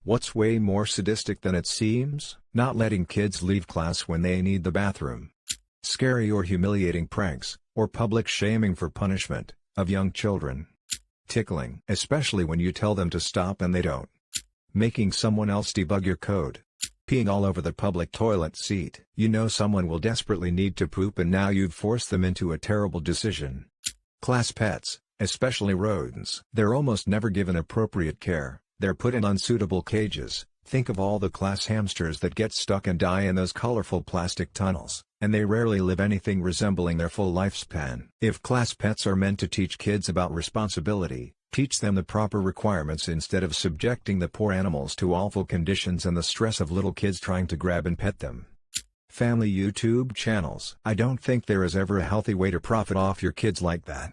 What's way more sadistic than it seems? Not letting kids leave class when they need the bathroom. Scary or humiliating pranks, or public shaming for punishment, of young children. Tickling, especially when you tell them to stop and they don't. Making someone else debug your code. Peeing all over the public toilet seat. You know someone will desperately need to poop and now you've forced them into a terrible decision. Class pets, especially rodents. They're almost never given appropriate care. They're put in unsuitable cages. Think of all the class hamsters that get stuck and die in those colorful plastic tunnels, and they rarely live anything resembling their full lifespan. If class pets are meant to teach kids about responsibility, teach them the proper requirements instead of subjecting the poor animals to awful conditions and the stress of little kids trying to grab and pet them. Family YouTube channels. I don't think there is ever a healthy way to profit off your kids like that.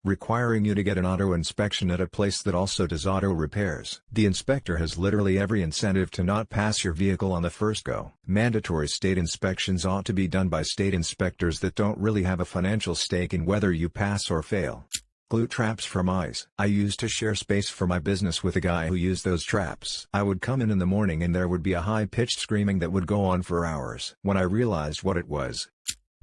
Requiring you to get an auto inspection at a place that also does auto repairs. The inspector has literally every incentive to not pass your vehicle on the first go. Mandatory state inspections ought to be done by state inspectors that don't really have a financial stake in whether you pass or fail. Glue traps for mice. I used to share space for my business with a guy who used those traps. I would come in the morning and there would be a high-pitched screaming that would go on for hours. When I realized what it was,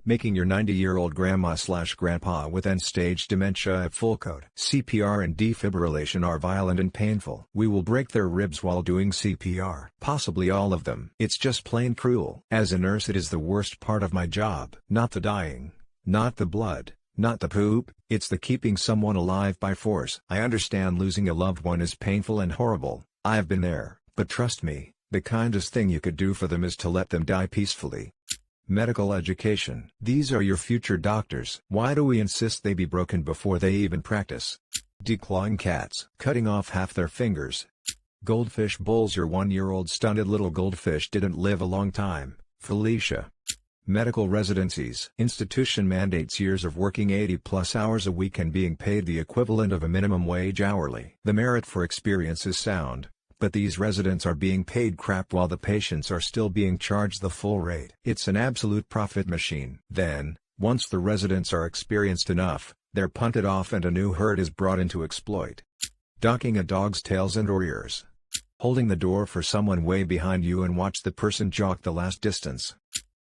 making your 90-year-old grandma/grandpa with end-stage dementia at full code. CPR and defibrillation are violent and painful. We will break their ribs while doing CPR. Possibly all of them. It's just plain cruel. As a nurse, it is the worst part of my job. Not the dying. Not the blood. Not the poop. It's the keeping someone alive by force. I understand losing a loved one is painful and horrible. I've been there. But trust me, the kindest thing you could do for them is to let them die peacefully. Medical education. These are your future doctors. Why do we insist they be broken before they even practice? Declawing cats. Cutting off half their fingers. Goldfish bowls. Your 1-year-old stunted little goldfish didn't live a long time, Felicia. Medical residencies. Institution mandates years of working 80+ hours a week and being paid the equivalent of a minimum wage hourly. The merit for experience is sound, but these residents are being paid crap while the patients are still being charged the full rate. It's an absolute profit machine. Then, once the residents are experienced enough, they're punted off and a new herd is brought in to exploit. Docking a dog's tails and or ears. Holding the door for someone way behind you and watch the person jog the last distance.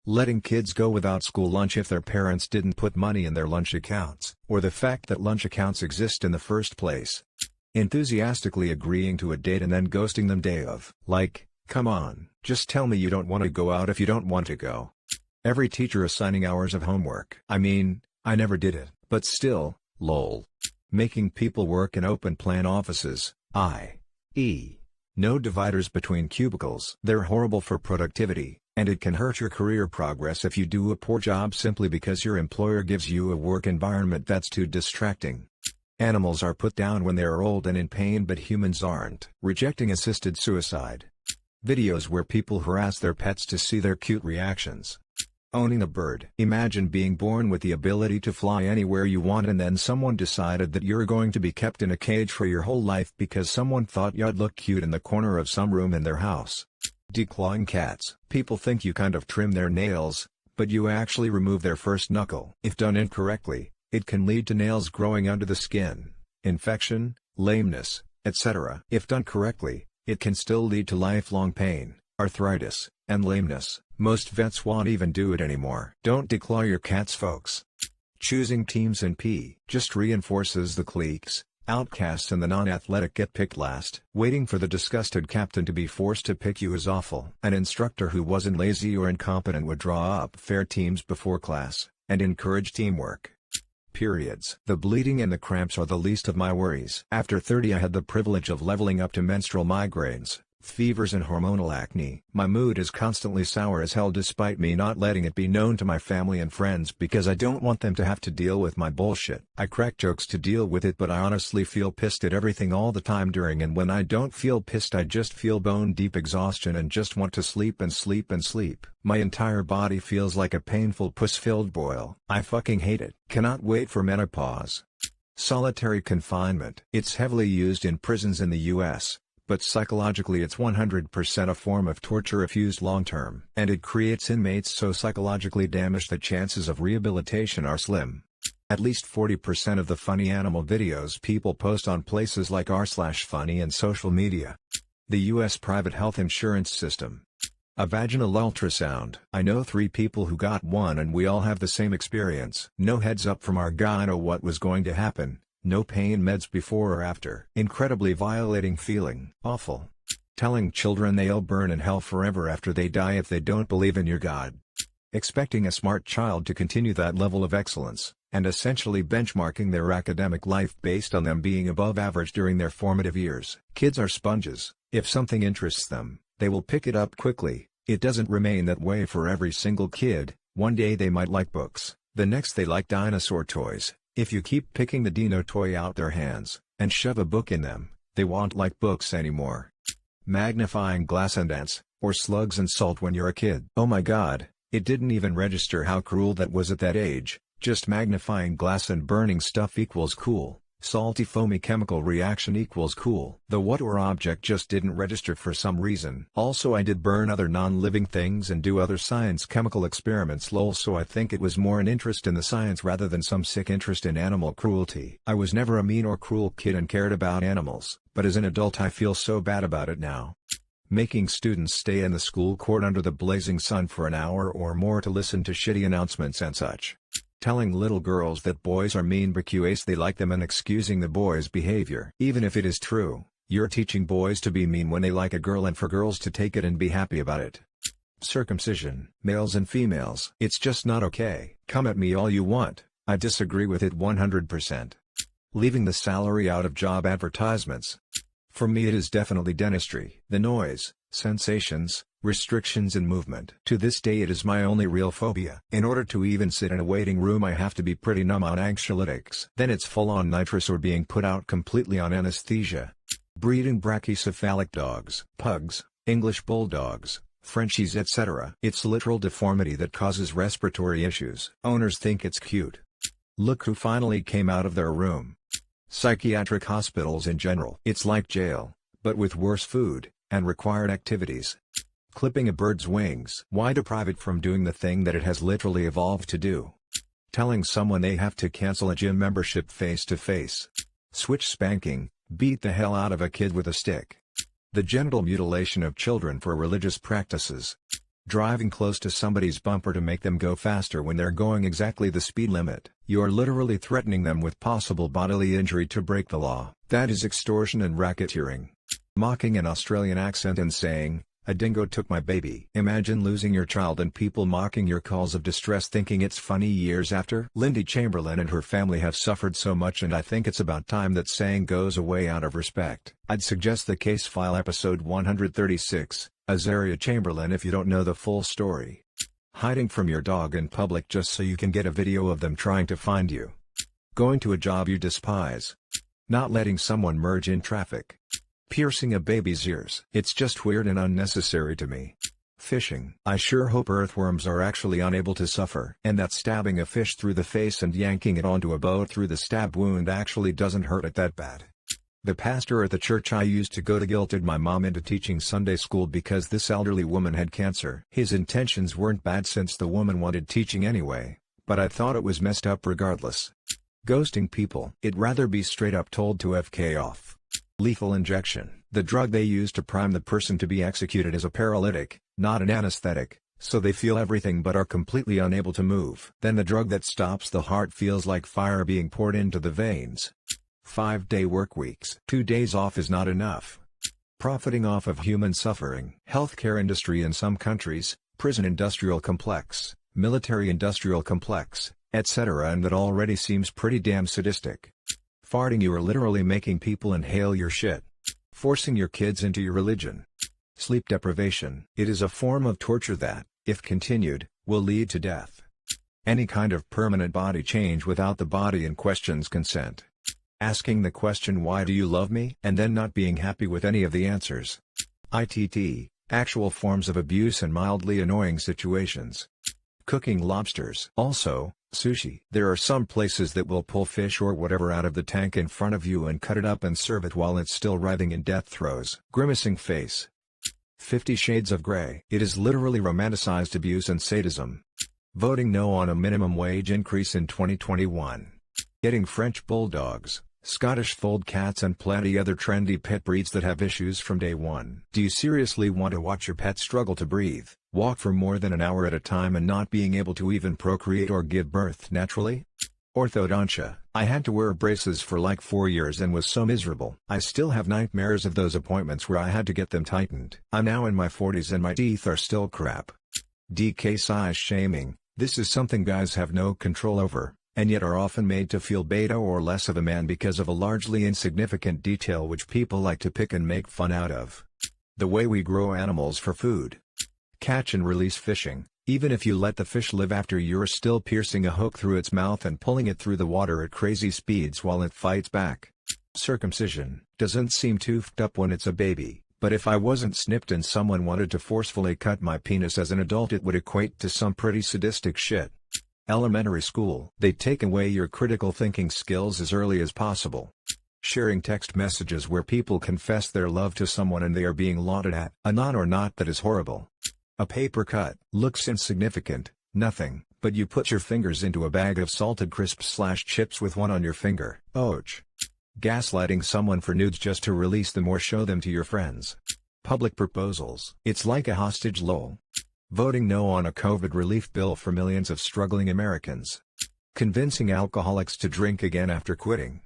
Letting kids go without school lunch if their parents didn't put money in their lunch accounts, or the fact that lunch accounts exist in the first place. Enthusiastically agreeing to a date and then ghosting them day of. Like, come on, just tell me you don't want to go out if you don't want to go. Every teacher assigning hours of homework. I mean, I never did it, but still, lol. Making people work in open plan offices, i.e. no dividers between cubicles. They're horrible for productivity, and it can hurt your career progress if you do a poor job simply because your employer gives you a work environment that's too distracting. Animals are put down when they are old and in pain, but humans aren't. Rejecting assisted suicide. Videos where people harass their pets to see their cute reactions. Owning a bird. Imagine being born with the ability to fly anywhere you want and then someone decided that you're going to be kept in a cage for your whole life because someone thought you'd look cute in the corner of some room in their house. Declawing cats. People think you kind of trim their nails, but you actually remove their first knuckle. If done incorrectly, it can lead to nails growing under the skin, infection, lameness, etc. If done correctly, it can still lead to lifelong pain, arthritis, and lameness. Most vets won't even do it anymore. Don't declaw your cats, folks. Choosing teams in P just reinforces the cliques. Outcasts and the non-athletic get picked last. Waiting for the disgusted captain to be forced to pick you is awful. An instructor who wasn't lazy or incompetent would draw up fair teams before class, and encourage teamwork. Periods. The bleeding and the cramps are the least of my worries. After 30 I had the privilege of leveling up to menstrual migraines, fevers and hormonal acne. My mood is constantly sour as hell despite me not letting it be known to my family and friends because I don't want them to have to deal with my bullshit. I crack jokes to deal with it, but I honestly feel pissed at everything all the time during, and when I don't feel pissed I just feel bone deep exhaustion and just want to sleep and sleep and sleep. My entire body feels like a painful puss-filled boil. I fucking hate it. Cannot wait for menopause. Solitary confinement. It's heavily used in prisons in the US. But psychologically it's 100% a form of torture if used long-term. And it creates inmates so psychologically damaged that chances of rehabilitation are slim. At least 40% of the funny animal videos people post on places like r/funny and social media. The U.S. private health insurance system. A vaginal ultrasound. I know 3 people who got one and we all have the same experience. No heads up from our gyno what was going to happen, no pain meds before or after. Incredibly violating feeling. Awful. Telling children they'll burn in hell forever after they die if they don't believe in your God. Expecting a smart child to continue that level of excellence, and essentially benchmarking their academic life based on them being above average during their formative years. Kids are sponges. If something interests them, they will pick it up quickly. It doesn't remain that way for every single kid. One day they might like books, the next they like dinosaur toys. If you keep picking the dino toy out their hands, and shove a book in them, they won't like books anymore. Magnifying glass and ants, or slugs and salt when you're a kid. Oh my god, it didn't even register how cruel that was at that age. Just magnifying glass and burning stuff equals cool. Salty foamy chemical reaction equals cool. The what or object just didn't register for some reason. Also I did burn other non-living things and do other science chemical experiments lol, so I think it was more an interest in the science rather than some sick interest in animal cruelty. I was never a mean or cruel kid and cared about animals, but as an adult I feel so bad about it now. Making students stay in the school court under the blazing sun for an hour or more to listen to shitty announcements and such. Telling little girls that boys are mean because they like them and excusing the boys' behavior. Even if it is true, you're teaching boys to be mean when they like a girl and for girls to take it and be happy about it. Circumcision. Males and females. It's just not okay. Come at me all you want, I disagree with it 100%. Leaving the salary out of job advertisements. For me it is definitely dentistry. The noise, sensations, restrictions in movement. To this day it is my only real phobia. In order to even sit in a waiting room I have to be pretty numb on anxiolytics. Then it's full-on nitrous or being put out completely on anesthesia. Breeding brachycephalic dogs, pugs, English bulldogs, Frenchies etc. It's literal deformity that causes respiratory issues. Owners think it's cute. Look who finally came out of their room. Psychiatric hospitals in general. It's like jail, but with worse food, and required activities. Clipping a bird's wings. Why deprive it from doing the thing that it has literally evolved to do? Telling someone they have to cancel a gym membership face to face. Switch spanking, beat the hell out of a kid with a stick. The genital mutilation of children for religious practices. Driving close to somebody's bumper to make them go faster when they're going exactly the speed limit. You're literally threatening them with possible bodily injury to break the law. That is extortion and racketeering. Mocking an Australian accent and saying, "A dingo took my baby." Imagine losing your child and people mocking your calls of distress thinking it's funny years after. Lindy Chamberlain and her family have suffered so much and I think it's about time that saying goes away out of respect. I'd suggest the case file episode 136, Azaria Chamberlain if you don't know the full story. Hiding from your dog in public just so you can get a video of them trying to find you. Going to a job you despise. Not letting someone merge in traffic. Piercing a baby's ears. It's just weird and unnecessary to me. Fishing. I sure hope earthworms are actually unable to suffer. And that stabbing a fish through the face and yanking it onto a boat through the stab wound actually doesn't hurt it that bad. The pastor at the church I used to go to guilted my mom into teaching Sunday school because this elderly woman had cancer. His intentions weren't bad since the woman wanted teaching anyway, but I thought it was messed up regardless. Ghosting people. It'd rather be straight up told to FK off. Lethal injection. The drug they use to prime the person to be executed is a paralytic, not an anesthetic, so they feel everything but are completely unable to move. Then the drug that stops the heart feels like fire being poured into the veins. 5-day work weeks. 2 days off is not enough. Profiting off of human suffering. Healthcare industry in some countries, prison industrial complex, military industrial complex, etc. And that already seems pretty damn sadistic. Farting. You are literally making people inhale your shit. Forcing your kids into your religion. Sleep deprivation. It is a form of torture that, if continued, will lead to death. Any kind of permanent body change without the body in question's consent. Asking the question "Why do you love me?" and then not being happy with any of the answers. ITT, actual forms of abuse and mildly annoying situations. Cooking lobsters. Also, sushi. There are some places that will pull fish or whatever out of the tank in front of you and cut it up and serve it while it's still writhing in death throes. Grimacing face. 50 Shades of Grey. It is literally romanticized abuse and sadism. Voting no on a minimum wage increase in 2021. Getting French bulldogs, Scottish fold cats and plenty other trendy pet breeds that have issues from day one. Do you seriously want to watch your pet struggle to breathe, walk for more than an hour at a time and not being able to even procreate or give birth naturally? Orthodontia. I had to wear braces for like 4 years and was so miserable. I still have nightmares of those appointments where I had to get them tightened. I'm now in my 40s and my teeth are still crap. DK size shaming. This is something guys have no control over, and yet are often made to feel beta or less of a man because of a largely insignificant detail which people like to pick and make fun out of. The way we grow animals for food. Catch and release fishing. Even if you let the fish live after you're still piercing a hook through its mouth and pulling it through the water at crazy speeds while it fights back. Circumcision. Doesn't seem too f***ed up when it's a baby, but if I wasn't snipped and someone wanted to forcefully cut my penis as an adult it would equate to some pretty sadistic shit. Elementary school. They take away your critical thinking skills as early as possible. Sharing text messages where people confess their love to someone and they are being lauded at. A non or not that is horrible. A paper cut. Looks insignificant, nothing, but you put your fingers into a bag of salted crisps/chips with one on your finger. Ouch. Gaslighting someone for nudes just to release them or show them to your friends. Public proposals. It's like a hostage lol. Voting no on a COVID relief bill for millions of struggling Americans. Convincing alcoholics to drink again after quitting.